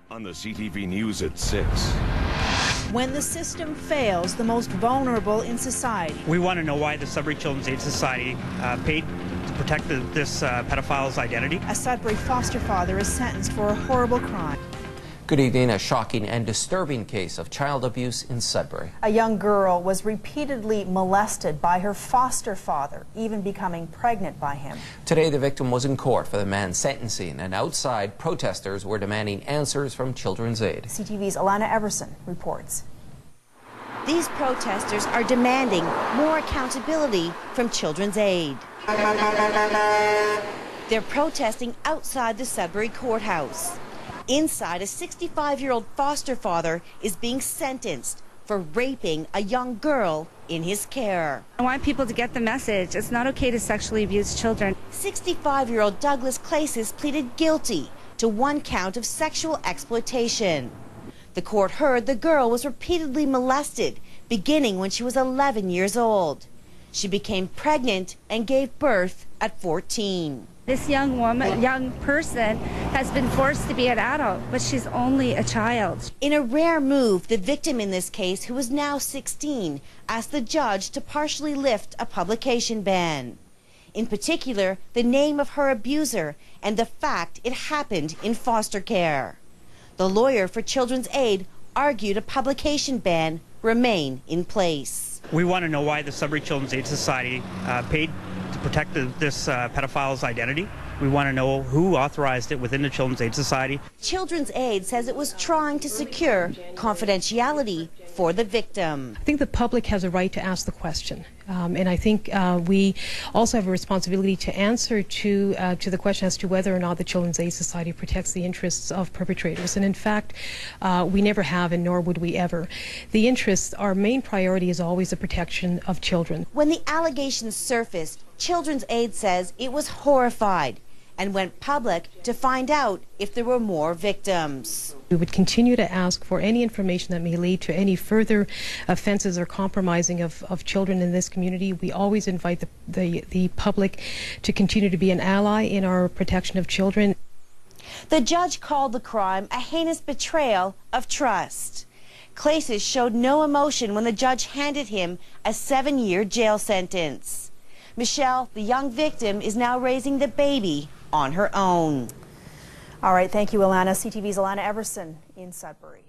On the CTV News at 6. When the system fails the most vulnerable in society. We want to know why the Sudbury Children's Aid Society paid to protect this pedophile's identity. A Sudbury foster father is sentenced for a horrible crime. Good evening. A shocking and disturbing case of child abuse in Sudbury. A young girl was repeatedly molested by her foster father, even becoming pregnant by him. Today, the victim was in court for the man's sentencing, and outside, protesters were demanding answers from Children's Aid. CTV's Alana Everson reports. These protesters are demanding more accountability from Children's Aid. They're protesting outside the Sudbury courthouse. Inside, a 65-year-old foster father is being sentenced for raping a young girl in his care. I want people to get the message. It's not okay to sexually abuse children. 65-year-old Douglas Claces pleaded guilty to 1 count of sexual exploitation. The court heard the girl was repeatedly molested, beginning when she was 11 years old. She became pregnant and gave birth at 14. This young person has been forced to be an adult, but she's only a child. In a rare move, the victim in this case, who is now 16, asked the judge to partially lift a publication ban. In particular, the name of her abuser and the fact it happened in foster care. The lawyer for Children's Aid argued a publication ban remain in place. We want to know why the Sudbury Children's Aid Society paid to protect this pedophile's identity. We want to know who authorized it within the Children's Aid Society. Children's Aid says it was trying to secure confidentiality for the victim. I think the public has a right to ask the question, and I think we also have a responsibility to answer to the question as to whether or not the Children's Aid Society protects the interests of perpetrators. And in fact, we never have, and nor would we ever. The interests, our main priority is always the protection of children. When the allegations surfaced, Children's Aid says it was horrified and went public to find out if there were more victims. We would continue to ask for any information that may lead to any further offenses or compromising of children in this community. We always invite the public to continue to be an ally in our protection of children. The judge called the crime a heinous betrayal of trust. Claces showed no emotion when the judge handed him a 7-year jail sentence. Michelle, the young victim, is now raising the baby on her own. All right, thank you, Alana. CTV's Alana Everson in Sudbury.